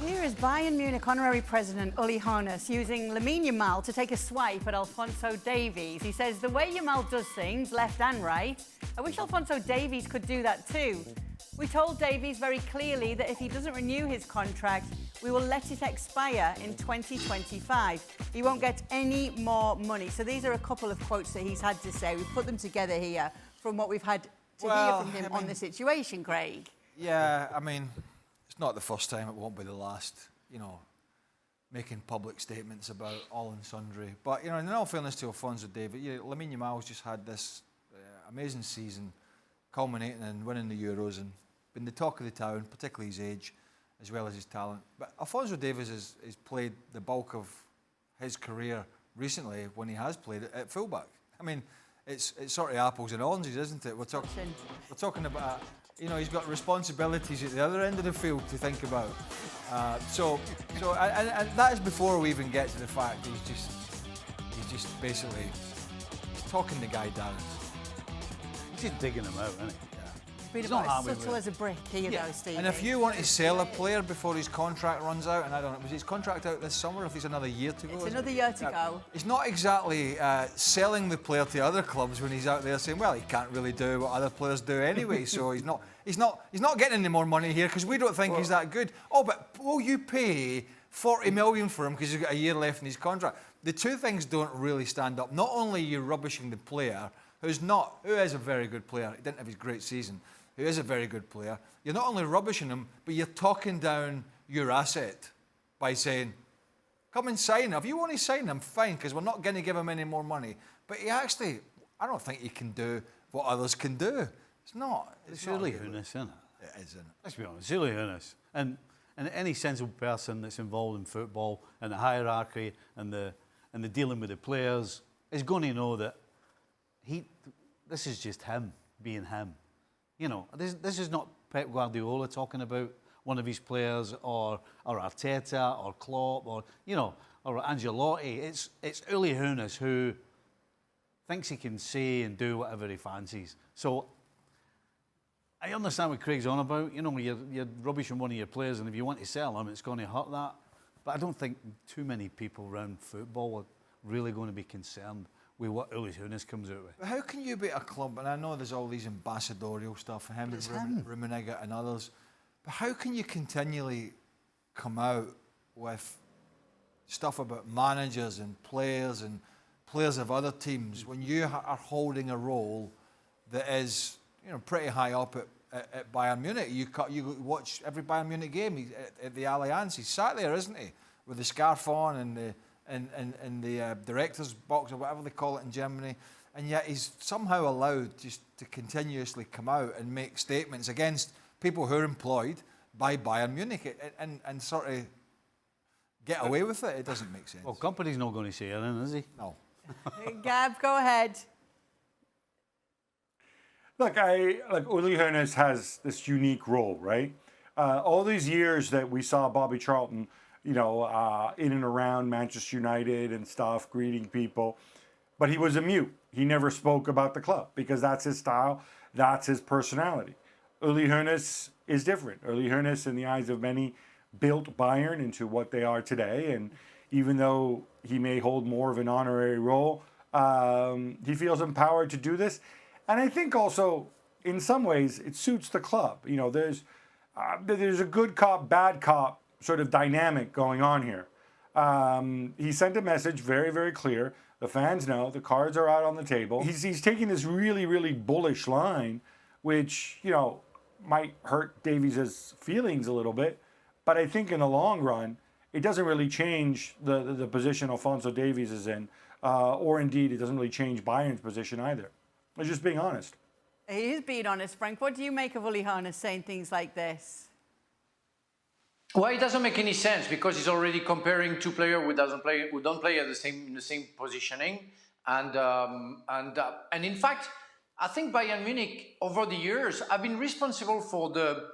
Here is Bayern Munich honorary president Uli Hoeness using Lamine Yamal to take a swipe at Alphonso Davies. He says, the way Yamal does things, left and right, I wish Alphonso Davies could do that too. We told Davies very clearly that if he doesn't renew his contract, we will let it expire in 2025. He won't get any more money. So these are a couple of quotes that he's had to say. We've put them together here from what we've had to hear from him on the situation, Craig. Yeah, I mean, it's not the first time, it won't be the last, you know, making public statements about all and sundry. But, you know, in all fairness to Alphonso Davies, Lamine Yamal's just had this amazing season, culminating in winning the Euros and been the talk of the town, particularly his age, as well as his talent. But Alphonso Davies has played the bulk of his career recently when he has played at fullback. I mean, it's sort of apples and oranges, isn't it? We're talking about, you know, he's got responsibilities at the other end of the field to think about. And that is before we even get to the fact that he's just basically talking the guy down. He's just digging him out, isn't he? He's about as subtle as a brick here, though, Steve. And if you want to sell a player before his contract runs out, and I don't know, was his contract out this summer? If there's another year to go, it's another year to go. He's not exactly selling the player to other clubs when he's out there saying, well, he can't really do what other players do anyway, so he's not getting any more money here because we don't think he's that good. Oh, but will you pay 40 million for him because he's got a year left in his contract? The two things don't really stand up. Not only are you rubbishing the player, who is a very good player, he didn't have his great season, who is a very good player, you're not only rubbishing him, but you're talking down your asset by saying, come and sign him. If you want to sign him, fine, because we're not going to give him any more money. But I don't think he can do what others can do. It's not. It's Uli Hoeness, isn't it? It is, isn't it? Let's be honest, it's Uli Hoeness. And any sensible person that's involved in football and the hierarchy and the dealing with the players is going to know that this is just him being him. You know, this is not Pep Guardiola talking about one of his players or Arteta or Klopp or Ancelotti. It's Uli Hoeness who thinks he can say and do whatever he fancies. So I understand what Craig's on about. You know, you're rubbishing one of your players, and if you want to sell him, it's going to hurt that. But I don't think too many people around football are really going to be concerned with what Uli Hoeness comes out with. But how can you be a club, and I know there's all these ambassadorial stuff for him and Rummenigge and others, but how can you continually come out with stuff about managers and players of other teams when you are holding a role that is, you know, pretty high up at Bayern Munich? You watch every Bayern Munich game at the Allianz. He's sat there, isn't he, with the scarf on and the director's box or whatever they call it in Germany, and yet he's somehow allowed just to continuously come out and make statements against people who are employed by Bayern Munich and sort of get away with it. It doesn't make sense. Well, company's not going to say anything, is he? No. Gab, go ahead. Look, Uli Hoeness has this unique role, right? All these years that we saw Bobby Charlton, you know, in and around Manchester United and stuff, greeting people. But he was a mute. He never spoke about the club because that's his style, that's his personality. Uli Hoeness is different. Uli Hoeness, in the eyes of many, built Bayern into what they are today. And even though he may hold more of an honorary role, he feels empowered to do this. And I think also, in some ways, it suits the club. You know, there's a good cop, bad cop sort of dynamic going on here. He sent a message very, very clear. The fans know, the cards are out on the table. He's taking this really, really bullish line, which, you know, might hurt Davies' feelings a little bit. But I think in the long run, it doesn't really change the position Alphonso Davies is in. Or indeed, it doesn't really change Bayern's position either. I'm just being honest. He is being honest, Frank. What do you make of Uli Hoeness saying things like this? Well, it doesn't make any sense because he's already comparing two players who don't play at the same positioning, and in fact, I think Bayern Munich over the years have been responsible for the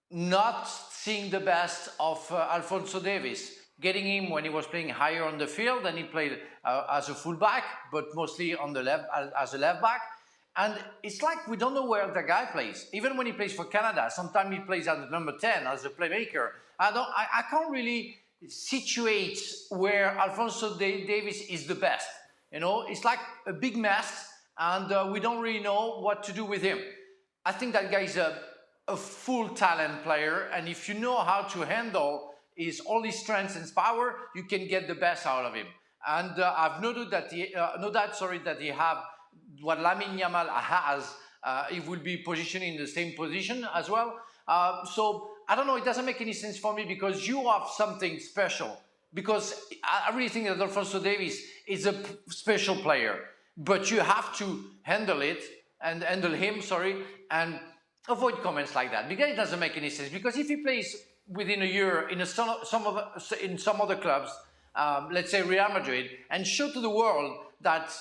not seeing the best of Alphonso Davies, getting him when he was playing higher on the field, and he played as a fullback, but mostly on the left as a left back. And it's like we don't know where the guy plays. Even when he plays for Canada, sometimes he plays as number 10, as a playmaker. I can't really situate where Alphonso Davies is the best. You know, it's like a big mess, and we don't really know what to do with him. I think that guy is a full talent player, and if you know how to handle all his strengths and power, you can get the best out of him. And I've noted that that he have what Lamine Yamal has. He will be positioned in the same position as well. So I don't know. It doesn't make any sense for me because you have something special. Because I really think that Alphonso Davies is a special player, but you have to handle it and handle him. And avoid comments like that because it doesn't make any sense. Because if he plays within a year in some other clubs, let's say Real Madrid, and show to the world that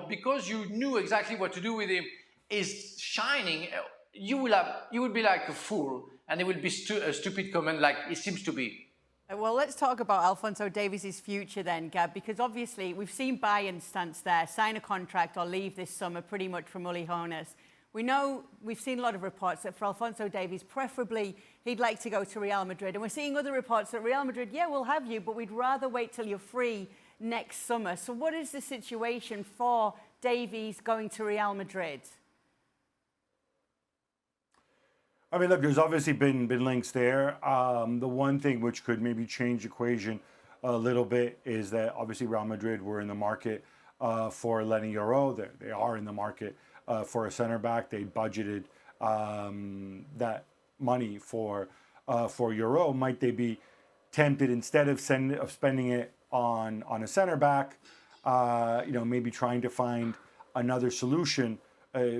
because you knew exactly what to do with him, is shining, you will be like a fool, and it will be a stupid comment like it seems to be. Well, let's talk about Alphonso Davies' future then, Gab, because obviously we've seen Bayern's stance there, sign a contract or leave this summer pretty much from Uli Hoeness. We've seen a lot of reports that for Alphonso Davies, preferably he'd like to go to Real Madrid. And we're seeing other reports that Real Madrid, yeah, we'll have you, but we'd rather wait till you're free next summer. So what is the situation for Davies going to Real Madrid? I mean, look, there's obviously been links there. The one thing which could maybe change the equation a little bit is that obviously Real Madrid were in the market for Lenny Yoro. They are in the market for a center back. They budgeted that money for Yoro. Might they be tempted instead of spending it on a center back? Maybe trying to find another solution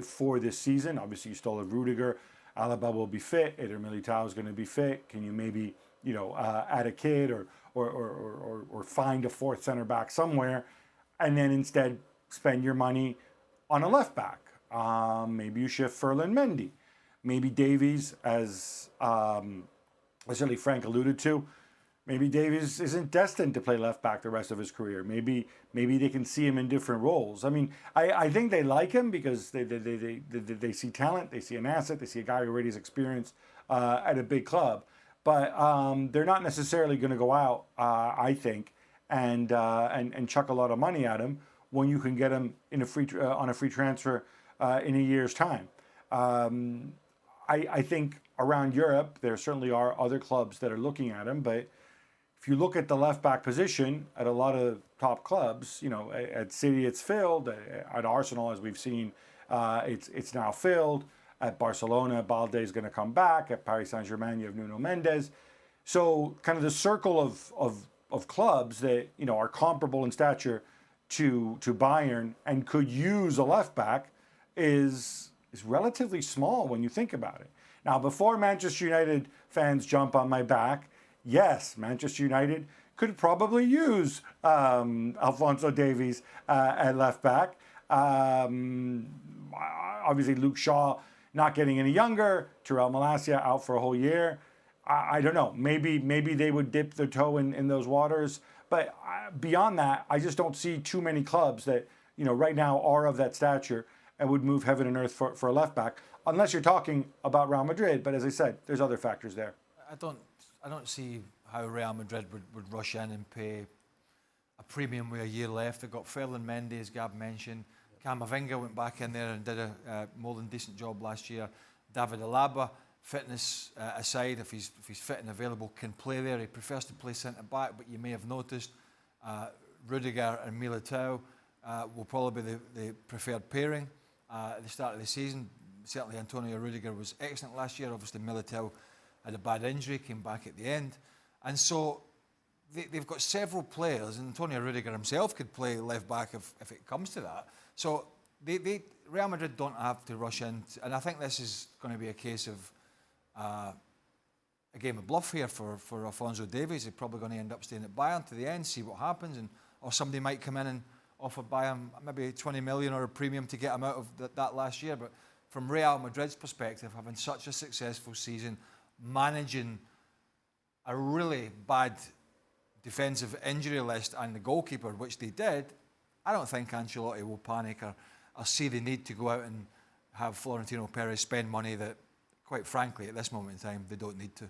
for this season. Obviously, you still have Rudiger. Alaba will be fit. Eder Militao is going to be fit. Can you maybe, add a kid or find a fourth center back somewhere, and then instead spend your money on a left back? Maybe you shift Ferland Mendy. Maybe Davies, as certainly Frank alluded to, maybe Davies isn't destined to play left back the rest of his career. Maybe they can see him in different roles. I mean, I think they like him because they see talent, they see an asset, they see a guy who already has experience at a big club. But they're not necessarily going to go out, I think, and chuck a lot of money at him when you can get him in on a free transfer in a year's time. I think around Europe there certainly are other clubs that are looking at him, but if you look at the left back position at a lot of top clubs, at City it's filled, at Arsenal as we've seen, it's now filled. At Barcelona, Balde is going to come back. At Paris Saint-Germain, you have Nuno Mendes. So kind of the circle of clubs that are comparable in stature to Bayern and could use a left back is relatively small when you think about it. Now, before Manchester United fans jump on my back, yes, Manchester United could probably use Alphonso Davies at left back. Obviously, Luke Shaw not getting any younger. Terrell Malacia out for a whole year. I don't know. Maybe they would dip their toe in those waters. But beyond that, I just don't see too many clubs that right now are of that stature and would move heaven and earth for a left back, unless you're talking about Real Madrid. But as I said, there's other factors there. I don't see how Real Madrid would rush in and pay a premium with a year left. They've got Ferland Mendy, as Gab mentioned. Camavinga went back in there and did a more than decent job last year. David Alaba, fitness aside, if he's fit and available, can play there. He prefers to play centre back, but you may have noticed Rudiger and Militao will probably be the preferred pairing at the start of the season. Certainly Antonio Rudiger was excellent last year. Obviously Militao had a bad injury, came back at the end. And so they've got several players, and Antonio Rudiger himself could play left back if it comes to that. So Real Madrid don't have to rush in. And I think this is going to be a case of a game of bluff here for Alphonso Davies. He's probably going to end up staying at Bayern to the end, see what happens, or somebody might come in and offer Bayern maybe 20 million or a premium to get him out of that last year. But from Real Madrid's perspective, having such a successful season, managing a really bad defensive injury list and the goalkeeper, which they did, I don't think Ancelotti will panic or see the need to go out and have Florentino Perez spend money that, quite frankly, at this moment in time, they don't need to.